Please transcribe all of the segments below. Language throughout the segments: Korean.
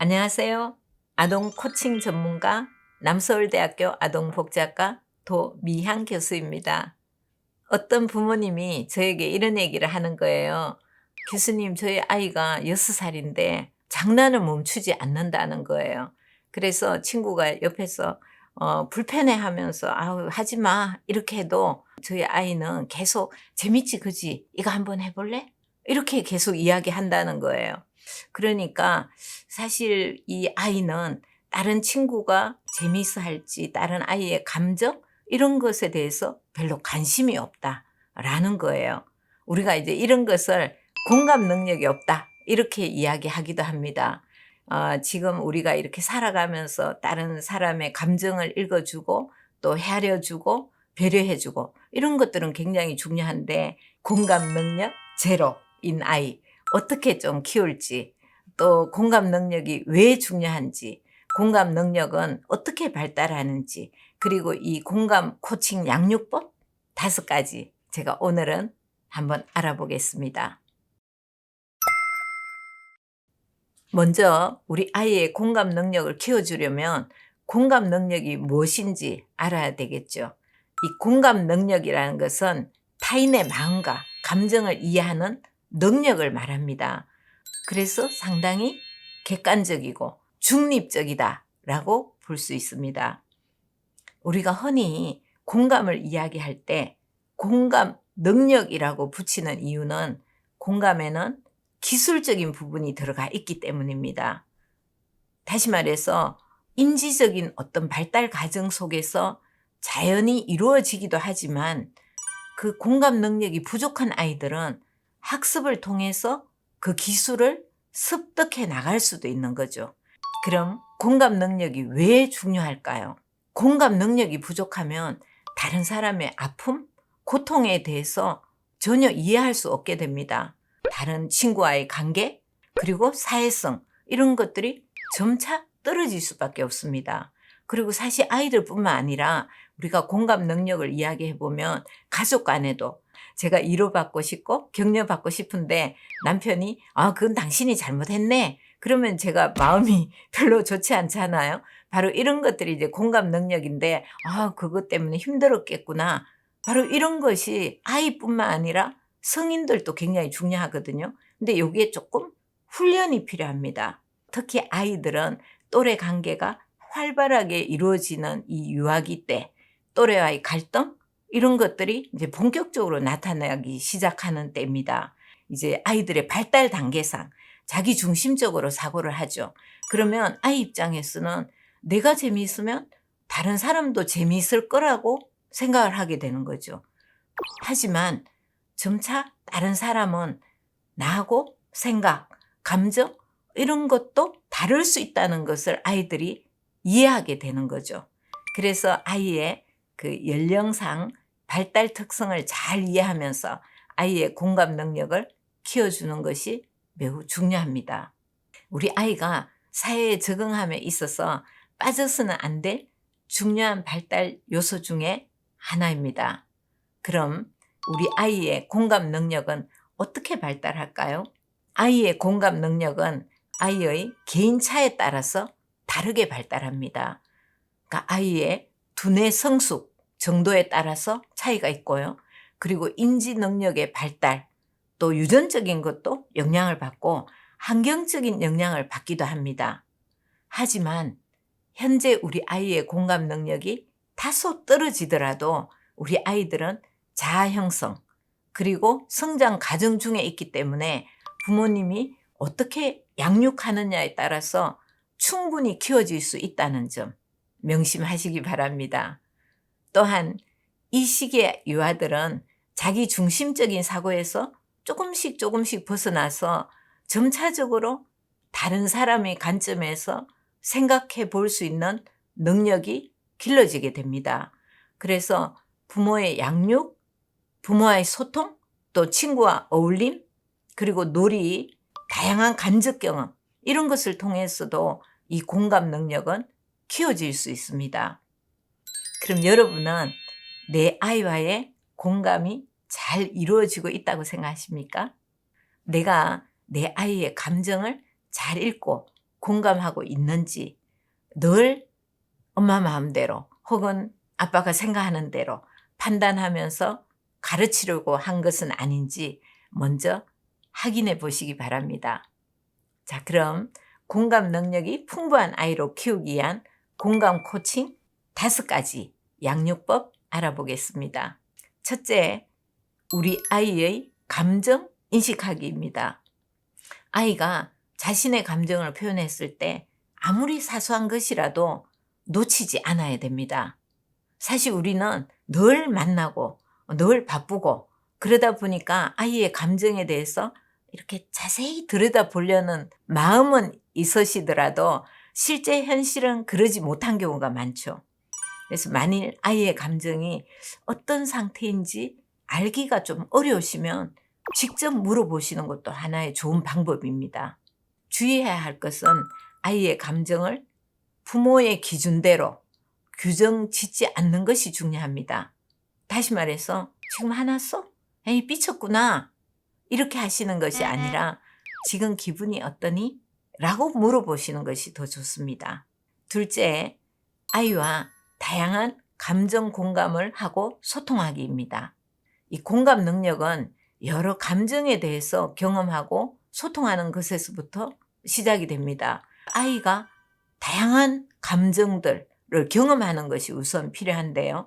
안녕하세요. 아동 코칭 전문가 남서울대학교 아동복지학과 도미향 교수입니다. 어떤 부모님이 저에게 이런 얘기를 하는 거예요. 교수님, 저희 아이가 6살인데 장난을 멈추지 않는다는 거예요. 그래서 친구가 옆에서 불편해하면서 아우 하지 마 이렇게 해도 저희 아이는 계속 재밌지 그지? 이거 한번 해볼래? 이렇게 계속 이야기한다는 거예요. 그러니까 사실 이 아이는 다른 친구가 재미있어 할지 다른 아이의 감정 이런 것에 대해서 별로 관심이 없다라는 거예요. 우리가 이제 이런 것을 공감 능력이 없다 이렇게 이야기하기도 합니다. 지금 우리가 이렇게 살아가면서 다른 사람의 감정을 읽어주고 또 헤아려주고 배려해주고 이런 것들은 굉장히 중요한데 공감 능력 제로인 아이 어떻게 좀 키울지 또 공감 능력이 왜 중요한지 공감 능력은 어떻게 발달하는지 그리고 이 공감 코칭 양육법 5가지 제가 오늘은 한번 알아보겠습니다. 먼저 우리 아이의 공감 능력을 키워주려면 공감 능력이 무엇인지 알아야 되겠죠. 이 공감 능력이라는 것은 타인의 마음과 감정을 이해하는 능력을 말합니다. 그래서 상당히 객관적이고 중립적이다라고 볼 수 있습니다. 우리가 흔히 공감을 이야기할 때 공감 능력이라고 붙이는 이유는 공감에는 기술적인 부분이 들어가 있기 때문입니다. 다시 말해서 인지적인 어떤 발달 과정 속에서 자연히 이루어지기도 하지만 그 공감 능력이 부족한 아이들은 학습을 통해서 그 기술을 습득해 나갈 수도 있는 거죠. 그럼 공감 능력이 왜 중요할까요? 공감 능력이 부족하면 다른 사람의 아픔, 고통에 대해서 전혀 이해할 수 없게 됩니다. 다른 친구와의 관계, 그리고 사회성 이런 것들이 점차 떨어질 수밖에 없습니다. 그리고 사실 아이들뿐만 아니라 우리가 공감 능력을 이야기해 보면 가족 간에도 제가 위로받고 싶고 격려받고 싶은데 남편이 그건 당신이 잘못했네. 그러면 제가 마음이 별로 좋지 않잖아요. 바로 이런 것들이 이제 공감 능력인데 그것 때문에 힘들었겠구나. 바로 이런 것이 아이뿐만 아니라 성인들도 굉장히 중요하거든요. 근데 여기에 조금 훈련이 필요합니다. 특히 아이들은 또래 관계가 활발하게 이루어지는 이 유아기 때 또래와의 갈등 이런 것들이 이제 본격적으로 나타나기 시작하는 때입니다. 이제 아이들의 발달 단계상 자기 중심적으로 사고를 하죠. 그러면 아이 입장에서는 내가 재미있으면 다른 사람도 재미있을 거라고 생각을 하게 되는 거죠. 하지만 점차 다른 사람은 나하고 생각, 감정 이런 것도 다를 수 있다는 것을 아이들이 이해하게 되는 거죠. 그래서 아이의 그 연령상 발달 특성을 잘 이해하면서 아이의 공감 능력을 키워주는 것이 매우 중요합니다. 우리 아이가 사회에 적응함에 있어서 빠져서는 안 될 중요한 발달 요소 중에 하나입니다. 그럼 우리 아이의 공감 능력은 어떻게 발달할까요? 아이의 공감 능력은 아이의 개인차에 따라서 다르게 발달합니다. 그러니까 아이의 두뇌 성숙 정도에 따라서 차이가 있고요. 그리고 인지 능력의 발달, 또 유전적인 것도 영향을 받고 환경적인 영향을 받기도 합니다. 하지만 현재 우리 아이의 공감 능력이 다소 떨어지더라도 우리 아이들은 자아 형성 그리고 성장 과정 중에 있기 때문에 부모님이 어떻게 양육하느냐에 따라서 충분히 키워질 수 있다는 점 명심하시기 바랍니다. 또한 이 시기의 유아들은 자기 중심적인 사고에서 조금씩 벗어나서 점차적으로 다른 사람의 관점에서 생각해 볼 수 있는 능력이 길러지게 됩니다. 그래서 부모의 양육, 부모와의 소통, 또 친구와 어울림, 그리고 놀이, 다양한 간접 경험 이런 것을 통해서도 이 공감 능력은 키워질 수 있습니다. 그럼 여러분은 내 아이와의 공감이 잘 이루어지고 있다고 생각하십니까? 내가 내 아이의 감정을 잘 읽고 공감하고 있는지 늘 엄마 마음대로 혹은 아빠가 생각하는 대로 판단하면서 가르치려고 한 것은 아닌지 먼저 확인해 보시기 바랍니다. 자, 그럼 공감 능력이 풍부한 아이로 키우기 위한 공감 코칭 5가지 양육법 알아보겠습니다. 첫째, 우리 아이의 감정 인식하기입니다. 아이가 자신의 감정을 표현했을 때 아무리 사소한 것이라도 놓치지 않아야 됩니다. 사실 우리는 늘 만나고 늘 바쁘고 그러다 보니까 아이의 감정에 대해서 이렇게 자세히 들여다보려는 마음은 있으시더라도 실제 현실은 그러지 못한 경우가 많죠. 그래서 만일 아이의 감정이 어떤 상태인지 알기가 좀 어려우시면 직접 물어보시는 것도 하나의 좋은 방법입니다. 주의해야 할 것은 아이의 감정을 부모의 기준대로 규정 짓지 않는 것이 중요합니다. 다시 말해서 지금 화났어? 에이, 삐쳤구나. 이렇게 하시는 것이 아니라 지금 기분이 어떠니? 라고 물어보시는 것이 더 좋습니다. 둘째, 아이와 다양한 감정 공감을 하고 소통하기입니다. 이 공감 능력은 여러 감정에 대해서 경험하고 소통하는 것에서부터 시작이 됩니다. 아이가 다양한 감정들을 경험하는 것이 우선 필요한데요.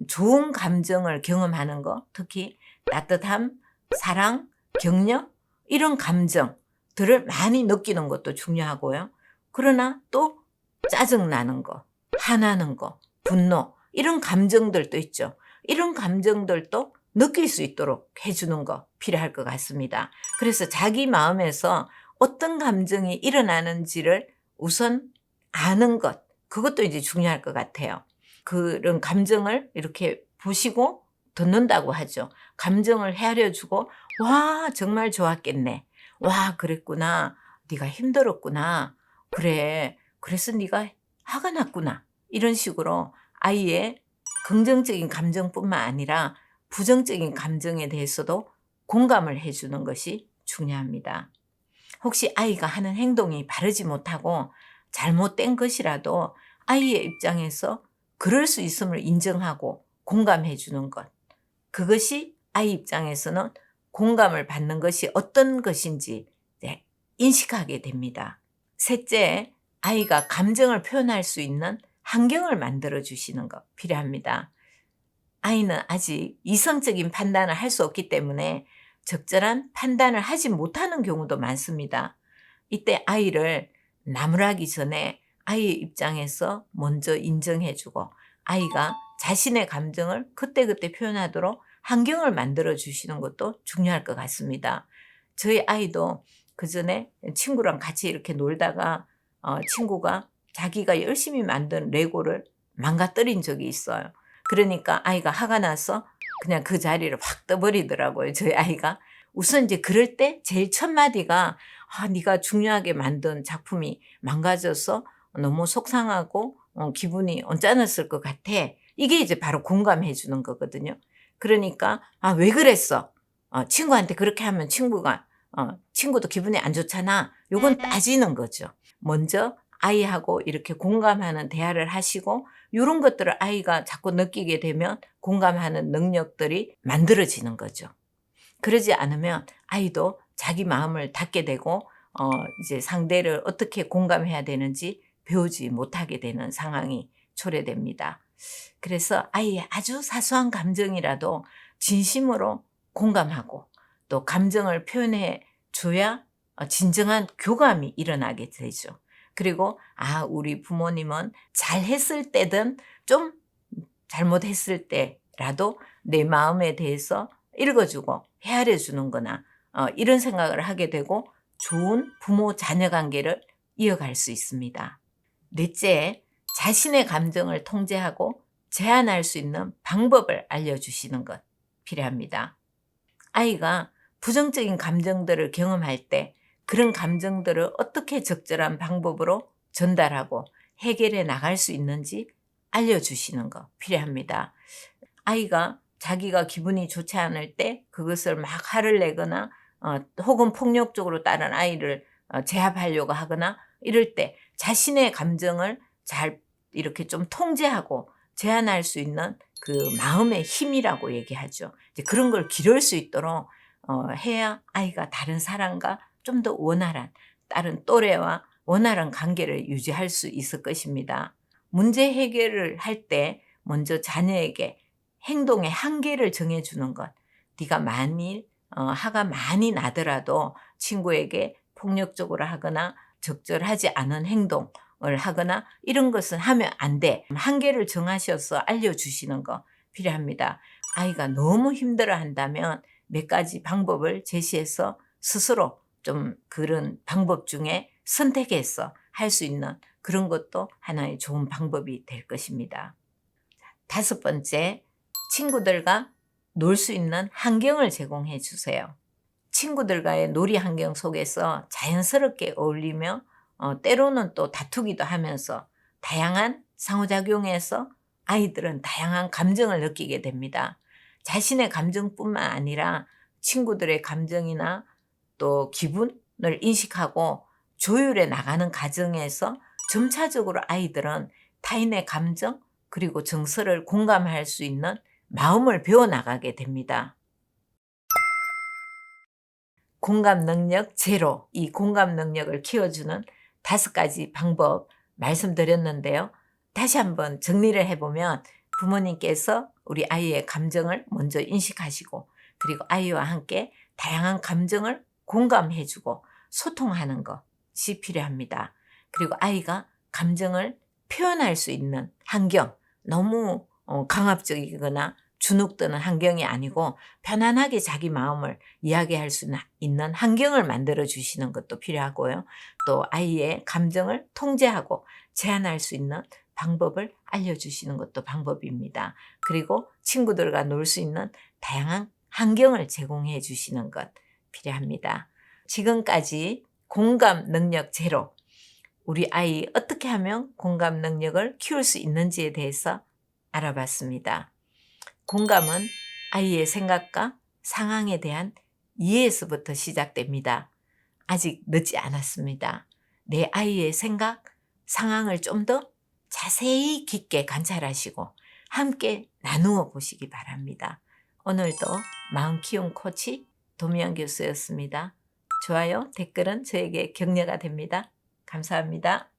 좋은 감정을 경험하는 것, 특히 따뜻함, 사랑, 격려 이런 감정들을 많이 느끼는 것도 중요하고요. 그러나 또 짜증나는 거, 화나는 거, 분노 이런 감정들도 있죠. 이런 감정들도 느낄 수 있도록 해주는 거 필요할 것 같습니다. 그래서 자기 마음에서 어떤 감정이 일어나는지를 우선 아는 것, 그것도 이제 중요할 것 같아요. 그런 감정을 이렇게 보시고 듣는다고 하죠. 감정을 헤아려주고 와 정말 좋았겠네. 와 그랬구나. 네가 힘들었구나. 그래. 그래서 네가 화가 났구나. 이런 식으로 아이의 긍정적인 감정뿐만 아니라 부정적인 감정에 대해서도 공감을 해주는 것이 중요합니다. 혹시 아이가 하는 행동이 바르지 못하고 잘못된 것이라도 아이의 입장에서 그럴 수 있음을 인정하고 공감해 주는 것. 그것이 아이 입장에서는 공감을 받는 것이 어떤 것인지 인식하게 됩니다. 셋째, 아이가 감정을 표현할 수 있는 환경을 만들어 주시는 것 필요합니다. 아이는 아직 이성적인 판단을 할 수 없기 때문에 적절한 판단을 하지 못하는 경우도 많습니다. 이때 아이를 나무라기 전에 아이의 입장에서 먼저 인정해주고 아이가 자신의 감정을 그때그때 표현하도록 환경을 만들어 주시는 것도 중요할 것 같습니다. 저희 아이도 그전에 친구랑 같이 이렇게 놀다가 친구가 자기가 열심히 만든 레고를 망가뜨린 적이 있어요. 그러니까 아이가 화가 나서 그냥 그 자리를 확 떠버리더라고요. 저희 아이가. 우선 이제 그럴 때 제일 첫 마디가 네가 중요하게 만든 작품이 망가져서 너무 속상하고 기분이 언짢았을 것 같아. 이게 이제 바로 공감해 주는 거거든요. 그러니까 왜 그랬어? 친구한테 그렇게 하면 친구도 기분이 안 좋잖아. 요건 따지는 거죠. 먼저 아이하고 이렇게 공감하는 대화를 하시고 이런 것들을 아이가 자꾸 느끼게 되면 공감하는 능력들이 만들어지는 거죠. 그러지 않으면 아이도 자기 마음을 닫게 되고 이제 상대를 어떻게 공감해야 되는지 배우지 못하게 되는 상황이 초래됩니다. 그래서 아이의 아주 사소한 감정이라도 진심으로 공감하고 또 감정을 표현해 줘야 진정한 교감이 일어나게 되죠. 그리고 우리 부모님은 잘했을 때든 좀 잘못했을 때라도 내 마음에 대해서 읽어주고 헤아려주는 거나 이런 생각을 하게 되고 좋은 부모 자녀 관계를 이어갈 수 있습니다. 넷째, 자신의 감정을 통제하고 제한할 수 있는 방법을 알려주시는 것 필요합니다. 아이가 부정적인 감정들을 경험할 때 그런 감정들을 어떻게 적절한 방법으로 전달하고 해결해 나갈 수 있는지 알려주시는 것 필요합니다. 아이가 자기가 기분이 좋지 않을 때 그것을 막 화를 내거나 혹은 폭력적으로 다른 아이를 제압하려고 하거나 이럴 때 자신의 감정을 잘 이렇게 좀 통제하고 제한할 수 있는 그 마음의 힘이라고 얘기하죠. 이제 그런 걸 기를 수 있도록 해야 아이가 다른 사람과 좀 더 원활한 다른 또래와 원활한 관계를 유지할 수 있을 것입니다. 문제 해결을 할 때 먼저 자녀에게 행동의 한계를 정해주는 것. 네가 만일 화가 많이 나더라도 친구에게 폭력적으로 하거나 적절하지 않은 행동을 하거나 이런 것은 하면 안 돼. 한계를 정하셔서 알려주시는 거 필요합니다. 아이가 너무 힘들어 한다면 몇 가지 방법을 제시해서 스스로 좀 그런 방법 중에 선택해서 할 수 있는 그런 것도 하나의 좋은 방법이 될 것입니다. 5번째, 친구들과 놀 수 있는 환경을 제공해 주세요. 친구들과의 놀이 환경 속에서 자연스럽게 어울리며 때로는 또 다투기도 하면서 다양한 상호작용에서 아이들은 다양한 감정을 느끼게 됩니다. 자신의 감정뿐만 아니라 친구들의 감정이나 또 기분을 인식하고 조율해 나가는 과정에서 점차적으로 아이들은 타인의 감정 그리고 정서를 공감할 수 있는 마음을 배워나가게 됩니다. 공감 능력 제로, 이 공감 능력을 키워주는 5가지 방법 말씀드렸는데요. 다시 한번 정리를 해보면 부모님께서 우리 아이의 감정을 먼저 인식하시고 그리고 아이와 함께 다양한 감정을 공감해주고 소통하는 것이 필요합니다. 그리고 아이가 감정을 표현할 수 있는 환경, 너무 강압적이거나 주눅드는 환경이 아니고 편안하게 자기 마음을 이야기할 수 있는 환경을 만들어 주시는 것도 필요하고요. 또 아이의 감정을 통제하고 제한할 수 있는 방법을 알려주시는 것도 방법입니다. 그리고 친구들과 놀 수 있는 다양한 환경을 제공해 주시는 것 필요합니다. 지금까지 공감 능력 제로, 우리 아이 어떻게 하면 공감 능력을 키울 수 있는지에 대해서 알아봤습니다. 공감은 아이의 생각과 상황에 대한 이해에서부터 시작됩니다. 아직 늦지 않았습니다. 내 아이의 생각, 상황을 좀 더 자세히 깊게 관찰하시고 함께 나누어 보시기 바랍니다. 오늘도 마음 키움 코치 도미연 교수였습니다. 좋아요, 댓글은 저에게 격려가 됩니다. 감사합니다.